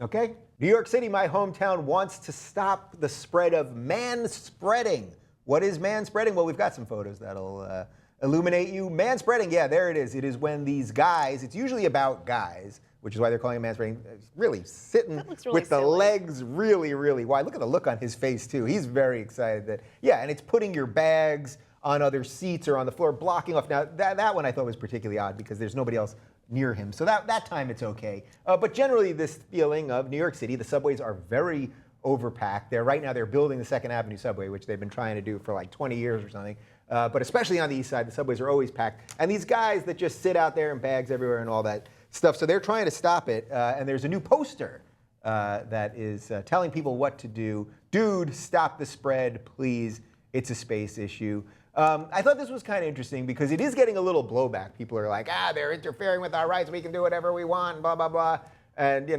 Okay? New York City, my hometown, wants to stop the spread of manspreading. What is manspreading? Well, we've got some photos that'll illuminate you. Manspreading, yeah, there it is. It is when these guys, it's usually about guys, which is why they're calling it manspreading, really sitting That looks really with the silly. legs really, really wide. Look at the look on his face, too. He's very excited that, yeah, and it's putting your bags on other seats or on the floor, blocking off. Now, that one I thought was particularly odd because there's nobody else near him. So that time it's okay. But generally this feeling of New York City, the subways are very overpacked. Right now they're building the 2nd Avenue subway, which they've been trying to do for like 20 years or something. But especially on the east side, the subways are always packed. And these guys that just sit out there and bags everywhere and all that stuff. So they're trying to stop it. And there's a new poster that is telling people what to do. Dude, stop the spread, please. It's a space issue. I thought this was kind of interesting because it is getting a little blowback. People are like, they're interfering with our rights. We can do whatever we want, blah, blah, blah. And,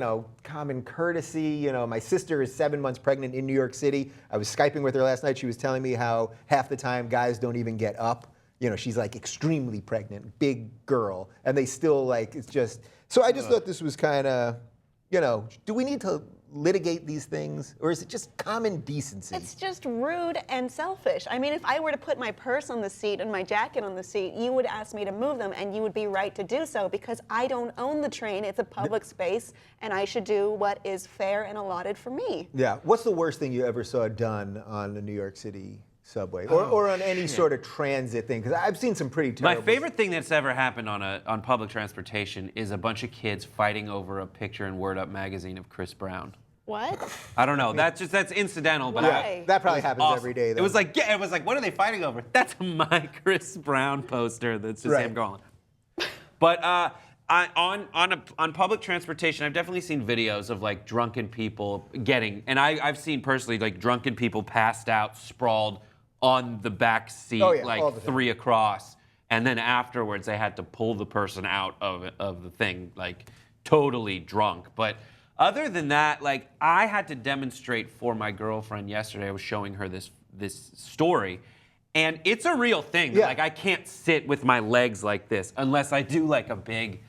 common courtesy. My sister is 7 months pregnant in New York City. I was Skyping with her last night. She was telling me how half the time guys don't even get up. She's like extremely pregnant, big girl, and they still it's just. So I just thought this was kind of, do we need to litigate these things, or is it just common decency? It's just rude and selfish. I mean, if I were to put my purse on the seat and my jacket on the seat, you would ask me to move them, and you would be right to do so because I don't own the train. It's a public space, and I should do what is fair and allotted for me. Yeah. What's the worst thing you ever saw done on the New York City subway, or on any sort of transit thing? Because I've seen some pretty terrible. My favorite thing that's ever happened on public transportation is a bunch of kids fighting over a picture in Word Up magazine of Chris Brown. What? I don't know. That's incidental, but Why? That probably happens awesome. every day, though. It was like, what are they fighting over? That's my Chris Brown poster. That's just him going. But on public transportation, I've definitely seen videos of like drunken people and I've seen personally like drunken people passed out, sprawled on the back seat, like 3 across, and then afterwards they had to pull the person out of the thing, like totally drunk. But other than that, like I had to demonstrate for my girlfriend yesterday. I was showing her this story, and it's a real thing. Yeah. Like I can't sit with my legs like this unless I do like a big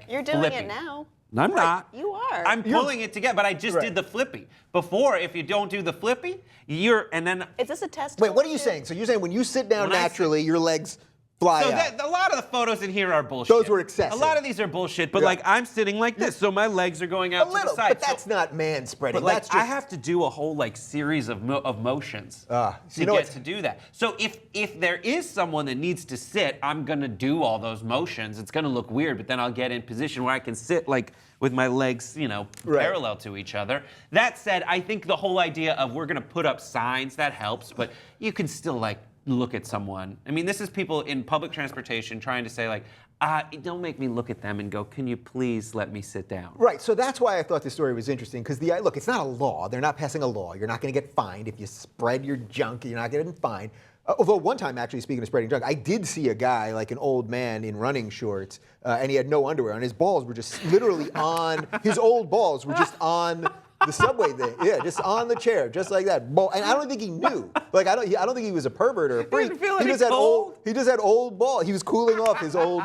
You're doing flipping. it now. I'm not. You are. I'm pulling it together, but I just did the flippy. Before, if you don't do the flippy, and then. Is this a test? Wait, what are you saying? So you're saying when you sit down When I naturally, your legs fly So out? a lot of the photos in here are bullshit. Those were excessive. A lot of these are bullshit, but Yeah. like I'm sitting like this, so my legs are going out A to little, the side. but that's not manspreading. But like That's just, I have to do a whole like series of motions so to you know get what's- to do that. So if there is someone that needs to sit, I'm gonna do all those motions. It's gonna look weird, but then I'll get in position where I can sit like with my legs, parallel to each other. That said, I think the whole idea of we're gonna put up signs, that helps, but you can still like look at someone. I mean, this is people in public transportation trying to say like, don't make me look at them and go, can you please let me sit down? Right, so that's why I thought this story was interesting, because look, it's not a law. They're not passing a law. You're not going to get fined. If you spread your junk, you're not getting fined. Although one time, actually, speaking of spreading junk, I did see a guy, like an old man in running shorts, and he had no underwear, and his balls were just literally his old balls were just on the subway thing. Yeah, just on the chair, just like that. And I don't think he knew. Like, I don't think he was a pervert or a freak. didn't feel He any just had cold? he just had old balls. He was cooling off his old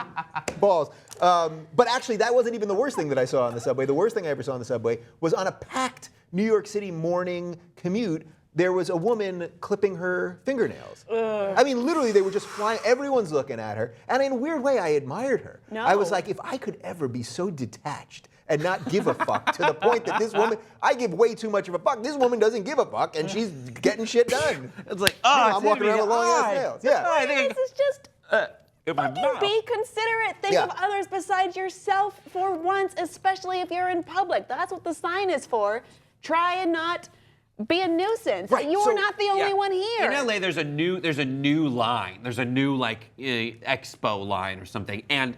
balls. But actually, that wasn't even the worst thing that I saw on the subway. The worst thing I ever saw on the subway was on a packed New York City morning commute. There was a woman clipping her fingernails. I mean, literally, they were just flying. Everyone's looking at her. And in a weird way, I admired her. No. I was like, if I could ever be so detached and not give a fuck to the point that this woman, I give way too much of a fuck. This woman doesn't give a fuck, and she's getting shit done. It's like, I'm walking around with long ass nails. Yeah. I think This is just. in my You mouth. be considerate. Think Yeah. of others besides yourself for once, especially if you're in public. That's what the sign is for. Try and not be a nuisance. Right, You're so- not the only one here. In LA, there's a new line. There's a new like expo line or something, and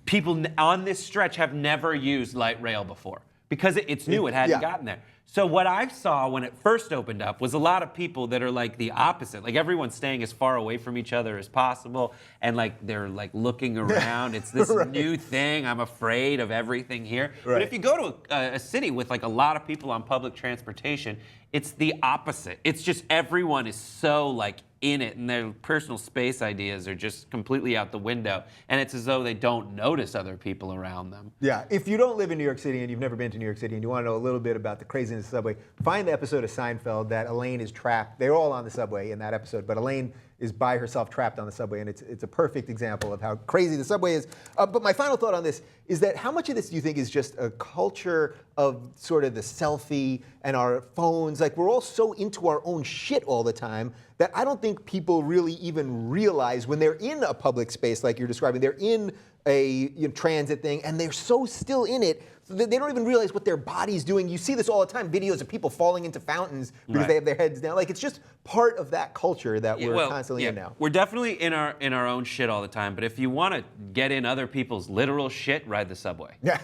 people on this stretch have never used light rail before because it's new. It hadn't gotten there. So what I saw when it first opened up was a lot of people that are like the opposite. Like everyone's staying as far away from each other as possible, and like they're like looking around. It's this new thing. I'm afraid of everything here. Right. But if you go to a city with like a lot of people on public transportation, it's the opposite. It's just everyone is so like in it, and their personal space ideas are just completely out the window. And it's as though they don't notice other people around them. Yeah, if you don't live in New York City and you've never been to New York City and you want to know a little bit about the craziness of the subway, find the episode of Seinfeld that Elaine is trapped. They're all on the subway in that episode, but Elaine is by herself trapped on the subway, and it's a perfect example of how crazy the subway is. But my final thought on this is that how much of this do you think is just a culture of sort of the selfie and our phones? Like, we're all so into our own shit all the time that I don't think people really even realize when they're in a public space like you're describing, they're in a transit thing, and they're so still in it that they don't even realize what their body's doing. You see this all the time, videos of people falling into fountains because they have their heads down. Like, it's just part of that culture that we're constantly in now. We're definitely in our own shit all the time. But if you want to get in other people's literal shit, ride the subway. Yeah.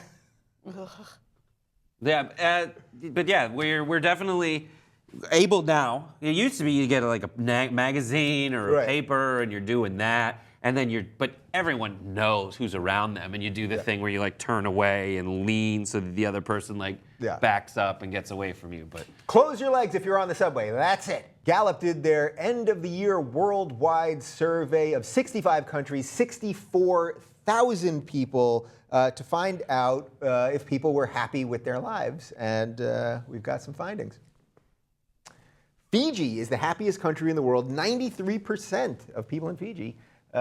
Yeah, but yeah, we're definitely able now. It used to be you get like a magazine or a Right. paper, and you're doing that. and then but everyone knows who's around them, and you do the thing where you like turn away and lean so that the other person like backs up and gets away from you. But close your legs if you're on the subway. That's it. Gallup did their end of the year worldwide survey of 65 countries, 64,000 people to find out if people were happy with their lives, and we've got some findings. Fiji is the happiest country in the world. 93% of people in Fiji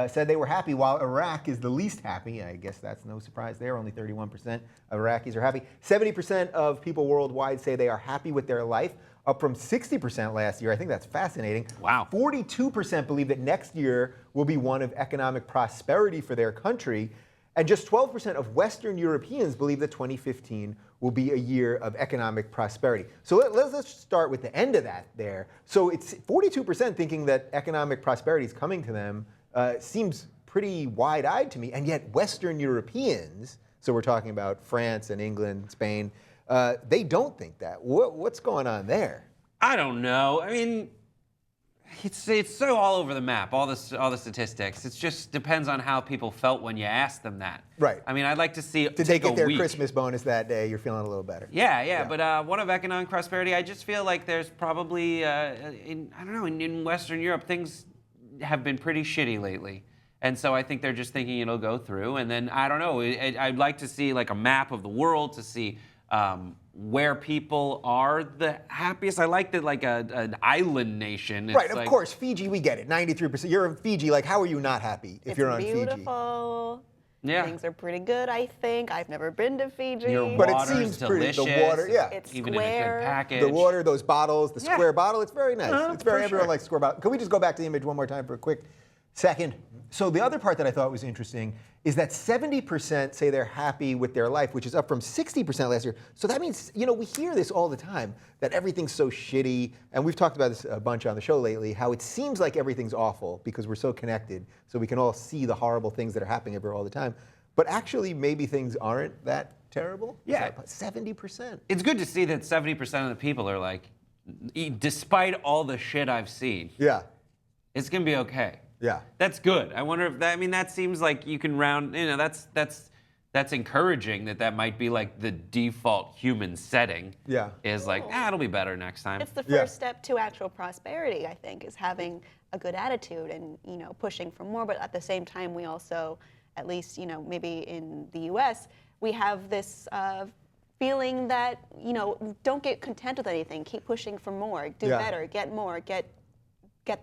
said they were happy, while Iraq is the least happy. I guess that's no surprise there. Only 31% of Iraqis are happy. 70% of people worldwide say they are happy with their life, up from 60% last year. I think that's fascinating. Wow. 42% believe that next year will be one of economic prosperity for their country. And just 12% of Western Europeans believe that 2015 will be a year of economic prosperity. So let's start with the end of that there. So it's 42% thinking that economic prosperity is coming to them. Seems pretty wide-eyed to me. And yet Western Europeans, so we're talking about France and England, Spain, they don't think that. What's going on there? I don't know. I mean, it's so all over the map, all the statistics. It just depends on how people felt when you asked them that. Right. I mean, I'd like to see Did they get their Christmas bonus that day? You're feeling a little better. Yeah. But one of economic prosperity, I just feel like there's probably, in Western Europe, things have been pretty shitty lately. And so I think they're just thinking it'll go through. And then, I don't know, I'd like to see like a map of the world to see where people are the happiest. I like that, like an island nation. It's right, of course, Fiji, we get it. 93%. You're in Fiji. Like, how are you not happy if you're on Fiji? It's beautiful. Yeah. Things are pretty good, I think. I've never been to Fiji. But it Water's seems pretty. delicious. The water, yeah. It's even square. in a good package. The water, those bottles, the square bottle, it's very nice. It's very, for everyone sure. likes square bottle. Can we just go back to the image one more time for a quick second? So the other part that I thought was interesting is that 70% say they're happy with their life, which is up from 60% last year. So that means, we hear this all the time, that everything's so shitty. And we've talked about this a bunch on the show lately, how it seems like everything's awful because we're so connected. So we can all see the horrible things that are happening everywhere all the time. But actually, maybe things aren't that terrible. Yeah. 70%. It's good to see that 70% of the people are like, despite all the shit I've seen, Yeah. it's gonna be okay. Yeah. That's good. I wonder if that seems like you can round, that's encouraging that might be like the default human setting. Yeah. Is like, it'll be better next time. It's the first step to actual prosperity, I think, is having a good attitude and, pushing for more. But at the same time, we also, at least, maybe in the U.S., we have this feeling that, don't get content with anything. Keep pushing for more. Do better. Get more. Get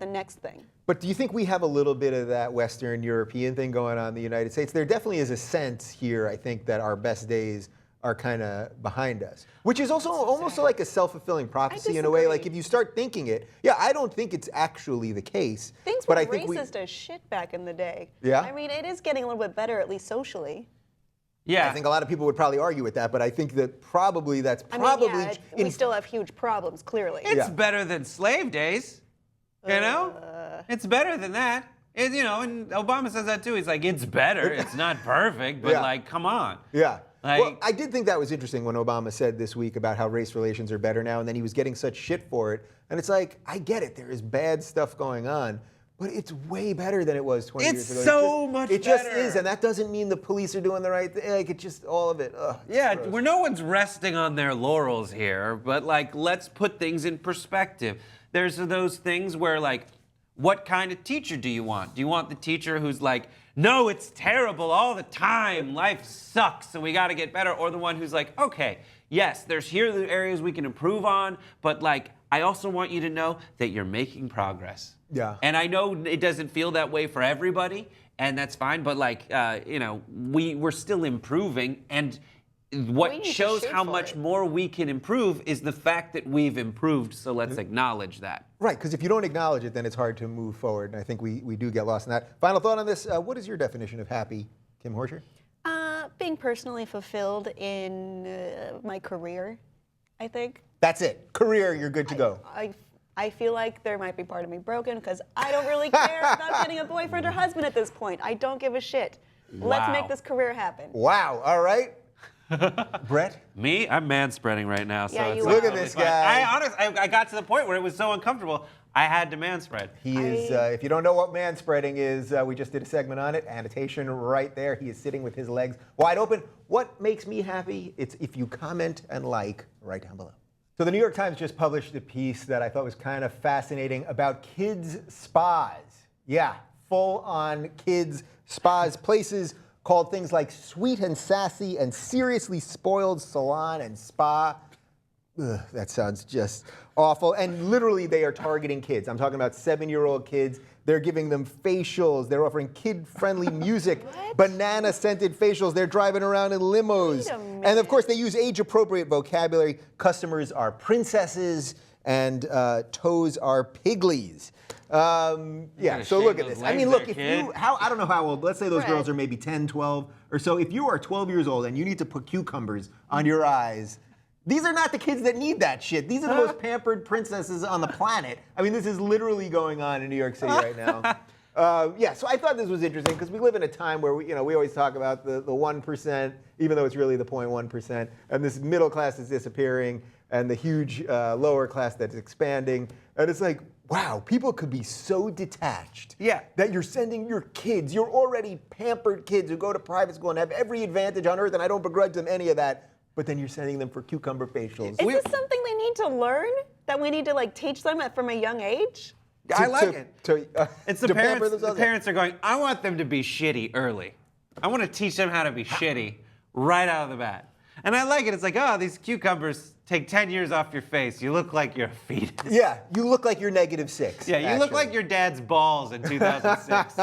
the next thing. But do you think we have a little bit of that Western European thing going on in the United States? There definitely is a sense here, I think, that our best days are kind of behind us, which is also almost like a self-fulfilling prophecy in a way. Like if you start thinking it, I don't think it's actually the case. Things were racist as shit back in the day. Yeah? I mean, it is getting a little bit better, at least socially. Yeah. I think a lot of people would probably argue with that, but I think that probably that's we still have huge problems, clearly. It's better than slave days. It's better than that. And Obama says that too. He's like, it's better. It's not perfect, but come on. Yeah. Like, well, I did think that was interesting when Obama said this week about how race relations are better now, and then he was getting such shit for it. And it's like, I get it. There is bad stuff going on, but it's way better than it was 20 years ago. It's so much better. It just is, and that doesn't mean the police are doing the right thing. Like, it's just all of it. Gross. Where no one's resting on their laurels here, but let's put things in perspective. There's those things where what kind of teacher do you want? Do you want the teacher who's like, no, it's terrible all the time, life sucks, and we got to get better? Or the one who's like, okay, yes, here are the areas we can improve on, but I also want you to know that you're making progress. Yeah. And I know it doesn't feel that way for everybody, and that's fine, but we're still improving, and what shows how much more we can improve is the fact that we've improved, so let's acknowledge that. Right, because if you don't acknowledge it, then it's hard to move forward, and I think we do get lost in that. Final thought on this, what is your definition of happy, Kim Horcher? Being personally fulfilled in my career, I think. That's it. Career, you're good to go. I feel like there might be part of me broken because I don't really care about getting a boyfriend or husband at this point. I don't give a shit. Let's make this career happen. Wow, all right. Brett? Me? I'm manspreading right now. Yeah, so you it's are. Look at this fine. guy. I got to the point where it was so uncomfortable. I had to manspread. He is, if you don't know what manspreading is, we just did a segment on it. Annotation right there. He is sitting with his legs wide open. What makes me happy? It's if you comment and like right down below. So the New York Times just published a piece that I thought was kind of fascinating about kids' spas. Yeah, full-on kids' spas, places called things like Sweet and Sassy and Seriously Spoiled Salon and Spa. Ugh, that sounds just awful. And literally, they are targeting kids. I'm talking about 7-year-old kids. They're giving them facials. They're offering kid-friendly music, banana-scented facials. They're driving around in limos. And of course, they use age-appropriate vocabulary. Customers are princesses, and toes are piglies. Yeah, so look at this. I mean, look, if you, I don't know how old, let's say those girls are maybe 10, 12 or so. If you are 12 years old and you need to put cucumbers on your eyes, these are not the kids that need that shit. These are the most pampered princesses on the planet. I mean, this is literally going on in New York City right now. Yeah, so I thought this was interesting because we live in a time where we always talk about the 1%, even though it's really the 0.1%, and this middle class is disappearing, and the huge lower class that's expanding, and it's like, wow, people could be so detached that you're sending your kids, your already pampered kids who go to private school and have every advantage on earth, and I don't begrudge them any of that. But then you're sending them for cucumber facials. Is this something they need to learn? That we need to like teach them from a young age? I like it. It's the parents. The parents are going, I want them to be shitty early. I want to teach them how to be shitty right out of the bat. And I like it. It's like, oh, these cucumbers take 10 years off your face. You look like you're a fetus. Yeah, you look like you're -6. Yeah, you look like your dad's balls in 2006.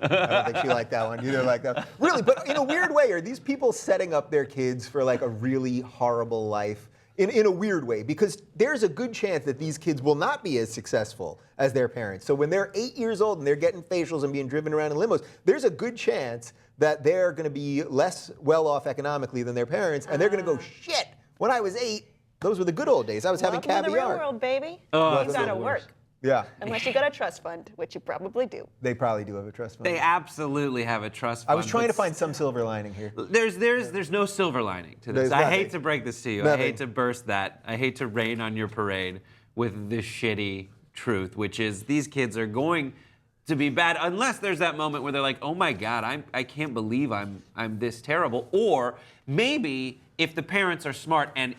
I don't think she liked that one. You didn't like that. Really, but in a weird way, are these people setting up their kids for like a really horrible life? In a weird way, because there's a good chance that these kids will not be as successful as their parents. So when they're 8 years old and they're getting facials and being driven around in limos, there's a good chance that they're going to be less well off economically than their parents, and they're going to go, shit, when I was 8, those were the good old days. I was having caviar. Welcome to the real world, baby. Oh, You gotta work. Yeah. Unless you got a trust fund, which you probably do. They probably do have a trust fund. They absolutely have a trust fund. I was trying to find some silver lining here. There's no silver lining to this. I hate to break this to you. Nothing. I hate to burst that. I hate to rain on your parade with this shitty truth, which is these kids are going to be bad unless there's that moment where they're like, oh my God, I can't believe I'm this terrible. Or maybe if the parents are smart and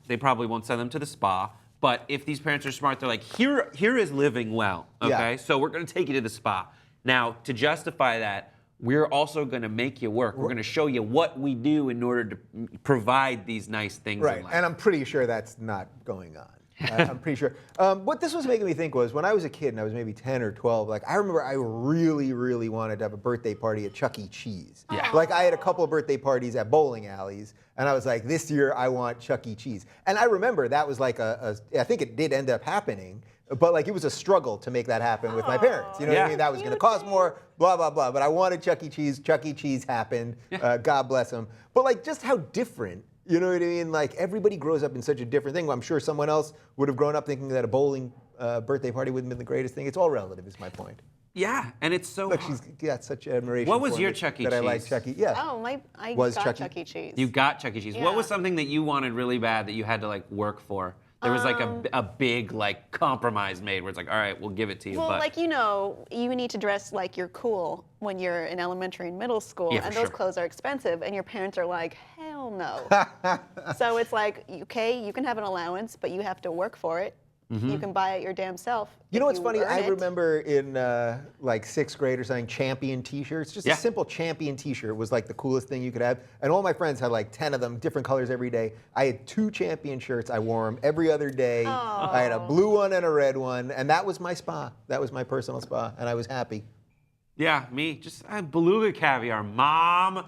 they probably won't send them to the spa. But if these parents are smart, they're like, here is living well, okay? Yeah. So we're going to take you to the spa. Now, to justify that, we're also going to make you work. We're going to show you what we do in order to provide these nice things in life. And I'm pretty sure that's not going on. I'm pretty sure. What this was making me think was when I was a kid and I was maybe 10 or 12, like I remember I really, really wanted to have a birthday party at Chuck E. Cheese. Yeah. Like I had a couple of birthday parties at bowling alleys, and I was like, this year I want Chuck E. Cheese. And I remember that was like I think it did end up happening, but like it was a struggle to make that happen with my parents. You know what I mean? That was going to cost more, blah, blah, blah. But I wanted Chuck E. Cheese. Chuck E. Cheese happened. God bless them. But like just how different. You know what I mean? Like everybody grows up in such a different thing. I'm sure someone else would have grown up thinking that a bowling birthday party wouldn't have been the greatest thing. It's all relative, is my point. Yeah, and it's so. Look, she's got such admiration. What was for your me Chuck E. that I Cheese? like Chuck E. Yeah. Oh, I Was got Chuck E. Chuck E. Cheese. You got Chuck E. Cheese. Yeah. What was something that you wanted really bad that you had to like work for? There was like a big like compromise made where it's like, all right, we'll give it to you. Well, but like you need to dress like you're cool when you're in elementary and middle school, Yeah, and for those sure. clothes are expensive, and your parents are like, hell no. So it's like, okay, you can have an allowance, but you have to work for it. You can buy it your damn self. You know if what's funny? earn I it. remember in like 6th grade or something, Champion T-shirts. Just Yeah. a simple Champion T-shirt was like the coolest thing you could have. And all my friends had like 10 of them, different colors every day. I had 2 Champion shirts. I wore them every other day. I had a blue one and a red one, and that was my spa. That was my personal spa, and I was happy. yeah, me just beluga caviar, mom.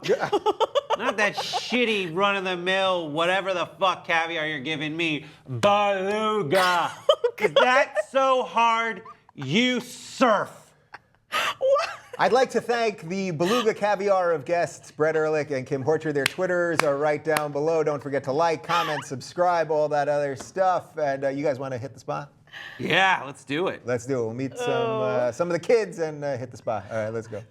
Not that shitty run-of-the-mill, whatever the fuck caviar you're giving me. Beluga. Is that so hard? You surf. I'd like to thank the Beluga Caviar of guests, Brett Erlich and Kim Horcher. Their Twitters are right down below. Don't forget to like, comment, subscribe, all that other stuff. And you guys want to hit the spa? Yeah, let's do it. Let's do it. We'll meet some of the kids and hit the spa. All right, let's go.